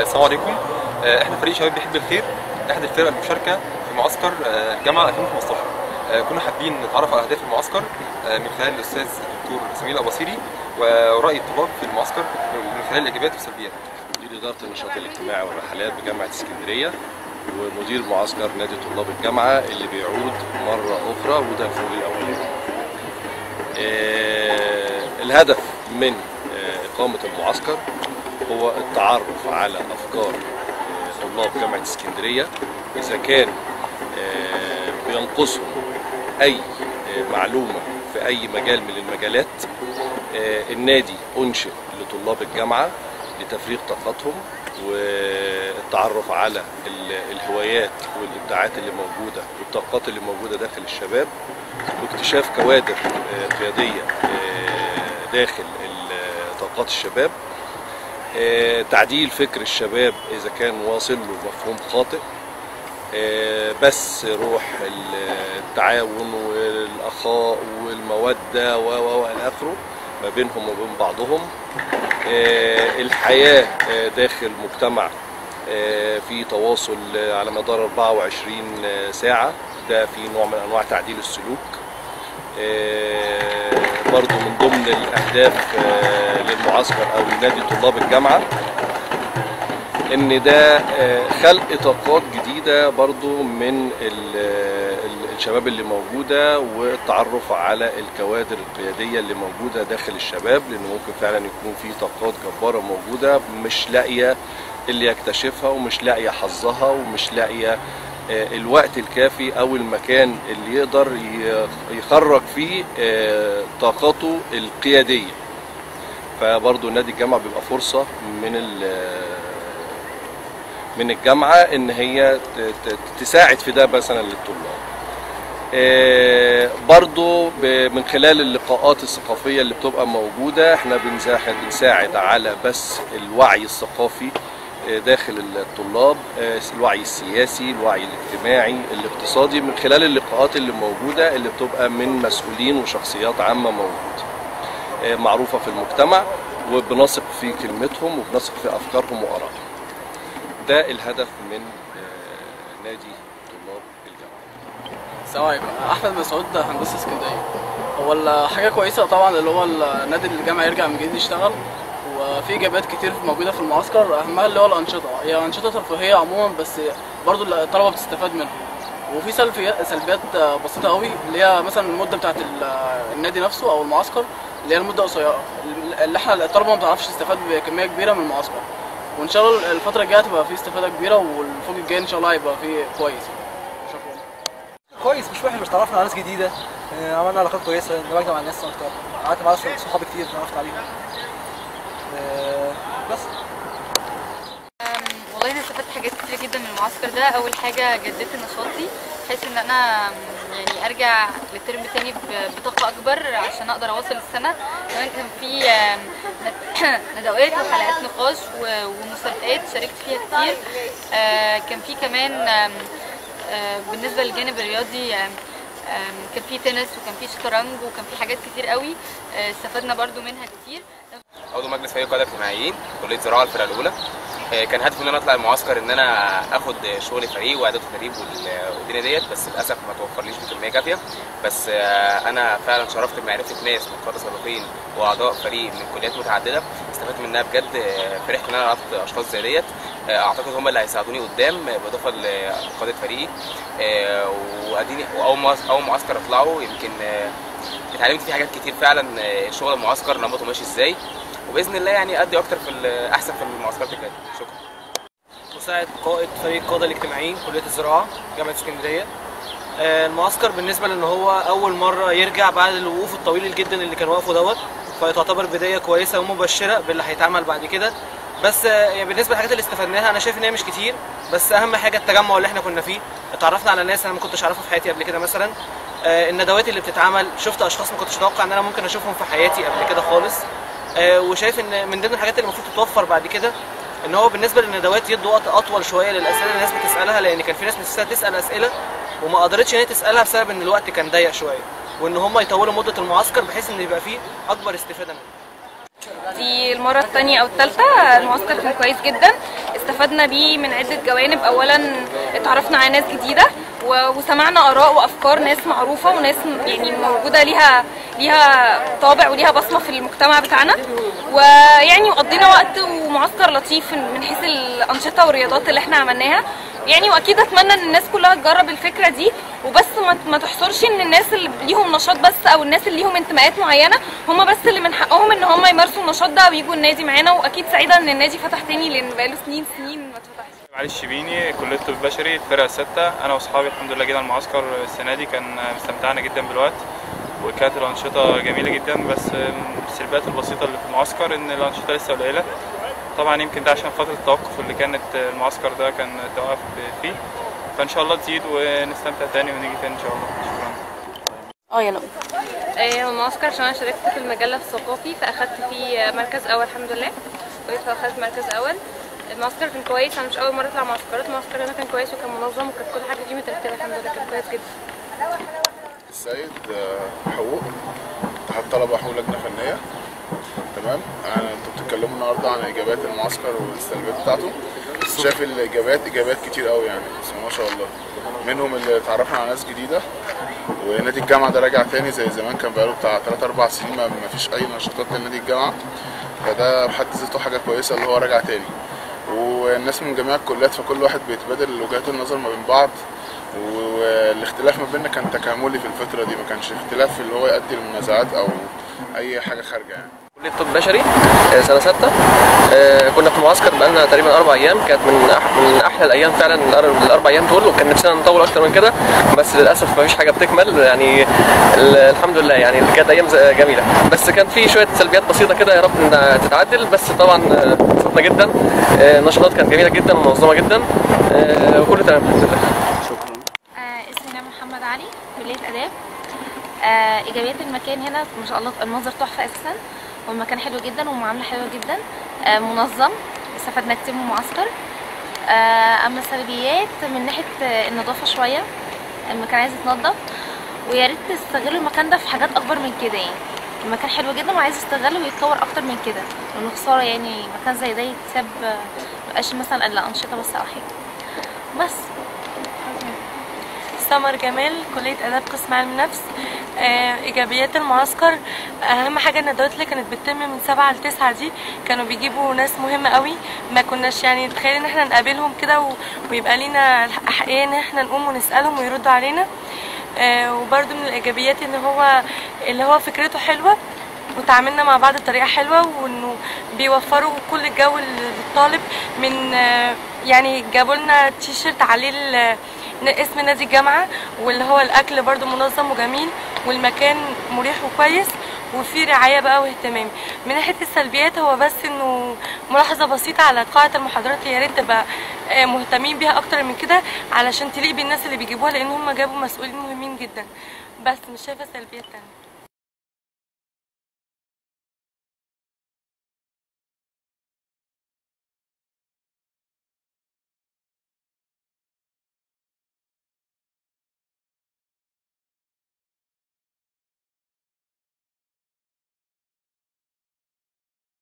السلام عليكم. احنا فريق شباب بيحب الخير، احد الفرق المشاركه في معسكر الجامعه 2015. كنا حابين نتعرف على اهداف المعسكر من خلال الاستاذ الدكتور سمير الاباصيري وراي الطلاب في المعسكر من خلال الايجابيات والسلبيات. مدير اداره النشاط الاجتماعي والرحلات بجامعه اسكندريه ومدير معسكر نادي طلاب الجامعه اللي بيعود مره اخرى وده الفوج الاولاني. الهدف من اقامه المعسكر هو التعرف على افكار طلاب جامعه اسكندريه، اذا كان بينقصهم اي معلومه في اي مجال من المجالات. النادي انشئ لطلاب الجامعه لتفريغ طاقتهم والتعرف على الهوايات والابداعات اللي موجوده والطاقات اللي موجوده داخل الشباب، واكتشاف كوادر قياديه داخل طاقات الشباب، تعديل فكر الشباب اذا كان واصل له مفهوم خاطئ، بس روح التعاون والاخاء والموده والى اخره ما بينهم وبين بعضهم، الحياه داخل مجتمع في تواصل على مدار 24 ساعه، ده في نوع من انواع تعديل السلوك. برضو من ضمن الاهداف للمعسكر او لنادي طلاب الجامعه ان ده خلق طاقات جديده برضو من الشباب اللي موجوده، والتعرف على الكوادر القياديه اللي موجوده داخل الشباب، لان ممكن فعلا يكون في طاقات جباره موجوده مش لاقيه اللي يكتشفها ومش لاقيه حظها ومش لاقيه الوقت الكافي او المكان اللي يقدر يخرج فيه طاقته القياديه. فبرضو نادي الجامعه بيبقى فرصه من الجامعه ان هي تساعد في ده مثلا للطلاب. برضو من خلال اللقاءات الثقافيه اللي بتبقى موجوده احنا بنساعد على بس الوعي الثقافي داخل الطلاب، الوعي السياسي، الوعي الاجتماعي، الاقتصادي، من خلال اللقاءات اللي موجوده اللي بتبقى من مسؤولين وشخصيات عامه موجوده معروفه في المجتمع، وبنثق في كلمتهم وبنثق في افكارهم وارائهم. ده الهدف من نادي طلاب الجامعه. السلام عليكم. احمد مسعود، هندسه اسكندريه. هو حاجه كويسه طبعا اللي هو نادي الجامعه يرجع من جديد يشتغل، وفي ايجابيات كتير موجوده في المعسكر، اهمها اللي هو الانشطه. هي انشطه ترفيهيه عموما بس برضو الطلبه بتستفاد منها، وفي سلبيات بسيطه قوي اللي هي مثلا المده بتاعه النادي نفسه او المعسكر اللي هي المده قصيره، اللي احنا الطلبه ما بتعرفش تستفاد بكميه كبيره من المعسكر. وان شاء الله الفتره الجايه تبقى في استفاده كبيره، والفوج الجاي ان شاء الله هيبقى فيه كويس. شكرا. كويس، مش وحش، مش تعرفنا على ناس جديده، عملنا علاقات كويسه، اندمجنا مع الناس اكتر، قعدت مع صحابي كتير اتعرفت عليهم. بس والله انا استفدت حاجات كتير جدا من المعسكر ده. اول حاجه جددت نشاطي بحيث ان انا يعني ارجع للترم الثاني بطاقه اكبر عشان اقدر اوصل السنه. كمان كان في ندوات وحلقات نقاش ومسابقات شاركت فيها كتير. كان في كمان بالنسبه للجانب الرياضي كان في تنس وكان في شطرنج وكان في حاجات كتير قوي استفدنا برضو منها كتير. عضو مجلس فريق قاده اجتماعيين كليه زراعه الفرقه الاولى. كان هدفي ان انا اطلع المعسكر ان انا اخد شغل فريق واعداد التدريب والدنيا ديت، بس للاسف ما توفرليش بكميه كافيه. بس انا فعلا شرفت بمعرفه ناس من قاده سابقين واعضاء فريق من كليات متعدده، استفدت منها بجد. فرحت ان انا عرفت اشخاص زي ديت، اعتقد هم اللي هيساعدوني قدام بالاضافه لقاده فريقي. واديني اول معسكر اطلعه يمكن اتعلمت فيه حاجات كتير فعلا، شغل المعسكر نمطه ماشي ازاي، وباذن الله يعني ادي اكتر احسن في المعسكرات الجايه. شكرا. مساعد قائد فريق القاده الاجتماعيين كليه الزراعه جامعه اسكندريه. المعسكر بالنسبه لان هو اول مره يرجع بعد الوقوف الطويل جدا اللي كان واقفه دوت، فتعتبر بدايه كويسه ومبشره باللي هيتعمل بعد كده. بس يعني بالنسبه للحاجات اللي استفدناها انا شايف ان هي مش كتير، بس اهم حاجه التجمع اللي احنا كنا فيه، اتعرفنا على ناس انا ما كنتش اعرفها في حياتي قبل كده. مثلا الندوات اللي بتتعمل، شفت اشخاص ما كنتش اتوقع ان انا ممكن اشوفهم في حياتي قبل كده خالص. وشايف ان من ضمن الحاجات اللي المفروض تتوفر بعد كده ان هو بالنسبه للندوات يدوا وقت اطول شويه للاسئله اللي الناس بتسالها، لان كان في ناس نفسها تسال اسئله وما قدرتش ان هي تسالها بسبب ان الوقت كان ضيق شويه، وان هم يطولوا مده المعسكر بحيث ان يبقى فيه اكبر استفاده منه. دي المرة الثانية أو الثالثة، المعسكر كان كويس جدا، استفدنا بيه من عدة جوانب. أولا اتعرفنا على ناس جديدة وسمعنا آراء وأفكار ناس معروفة وناس يعني موجودة ليها طابع وليها بصمة في المجتمع بتاعنا، ويعني قضينا وقت ومعسكر لطيف من حيث الأنشطة والرياضات اللي احنا عملناها يعني. واكيد اتمنى ان الناس كلها تجرب الفكره دي، وبس ما تحصرش ان الناس اللي ليهم نشاط بس او الناس اللي ليهم انتماءات معينه هم بس اللي من حقهم ان هم يمارسوا النشاط ده ويجوا النادي معانا. واكيد سعيده ان النادي فتح تاني لان بقاله سنين ما اتفتحش. علي الشبيني، كليه الطب البشري، الفرقه السادسه. انا واصحابي الحمد لله جينا المعسكر السنه دي، كان استمتعنا جدا بالوقت وكانت الانشطه جميله جدا. بس السلبيات البسيطه اللي في المعسكر ان الانشطه لسه قليله طبعا، يمكن ده عشان فتره التوقف اللي كانت المعسكر ده كان توقف فيه، فان شاء الله تزيد ونستمتع تاني ونيجي تاني ان شاء الله. شكرا. يلا المعسكر عشان انا شاركت في المجله الثقافي فاخدت فيه مركز اول الحمد لله، فاخدت مركز اول. المعسكر كان كويس، انا مش اول مره اطلع معسكرات، المعسكر هنا كان كويس وكان منظم وكانت كل حاجه فيه مترتبه الحمد لله، كان كويس جدا. السيد حقوق اتحاد طلبه حقوق لجنه فنيه. تمام، انتوا بتتكلموا النهارده عن ايجابيات المعسكر والسلبيات بتاعته. شايف الايجابيات كتير قوي يعني، بس ما شاء الله. منهم اللي اتعرفنا على ناس جديده، ونادي الجامعه ده راجع تاني زي زمان، كان بقاله بتاع 3-4 سنين ما فيش اي نشاطات لنادي الجامعه، فده بحد ذاته حاجه كويسه اللي هو راجع تاني. والناس من جميع الكليات، فكل واحد بيتبادل وجهات النظر ما بين بعض، والاختلاف ما بيننا كان تكاملي في الفتره دي، ما كانش اختلاف اللي هو يؤدي لمنازعات او اي حاجه خارجه يعني. كلية الطب البشري سنة 6. كنا في معسكر بقالنا تقريبا 4 أيام، كانت من أحلى الأيام فعلا ال4 أيام دول، وكان نفسنا نطول أكتر من كده بس للأسف مفيش حاجة بتكمل يعني. الحمد لله يعني كانت أيام جميلة، بس كان في شوية سلبيات بسيطة كده يا رب إنها تتعدل. بس طبعا انبسطنا جدا، النشاطات كانت جميلة جدا ومنظمة جدا، وكله تمام الحمد لله. شكرا. اسمي محمد علي، كلية آداب. إيجابيات المكان هنا ما شاء الله المنظر تحفة أساسا، والمكان حلو جدا والمعاملة حلوة جدا، منظم، استفدنا كتير من المعسكر. أما السلبيات من ناحية النظافة شوية، المكان عايز يتنضف ويا ريت تستغلوا المكان ده في حاجات أكبر من كده يعني. المكان حلو جدا وعايز يستغل ويتطور أكتر من كده، لأنه خسارة يعني مكان زي ده يتساب مبقاش مثلا إلا أنشطة بس أو حاجة بس. سمر جمال، كلية آداب قسم علم نفس. إيجابيات المعسكر أهم حاجة الندوات اللي كانت بتتم من 7 ل 9 دي كانوا بيجيبوا ناس مهمة قوي، ما كناش يعني نتخيل إن احنا نقابلهم كده ويبقى لينا الحقيقة إن احنا نقوم ونسألهم ويردوا علينا. وبرده من الإيجابيات إن هو اللي هو فكرته حلوة وتعاملنا مع بعض بطريقة حلوة، وإنه بيوفروا كل الجو للطالب. من يعني جابوا لنا تيشيرت عليه اسم نادي الجامعة، واللي هو الأكل برضو منظم وجميل، والمكان مريح وكويس وفي رعاية بقى واهتمام. من ناحية السلبيات هو بس إنه ملاحظة بسيطة على قاعة المحاضرات، يا ريت تبقى مهتمين بيها أكتر من كده علشان تليق بالناس اللي بيجيبوها، لأن هم جابوا مسؤولين مهمين جدا، بس مش شايفة سلبيات تانية.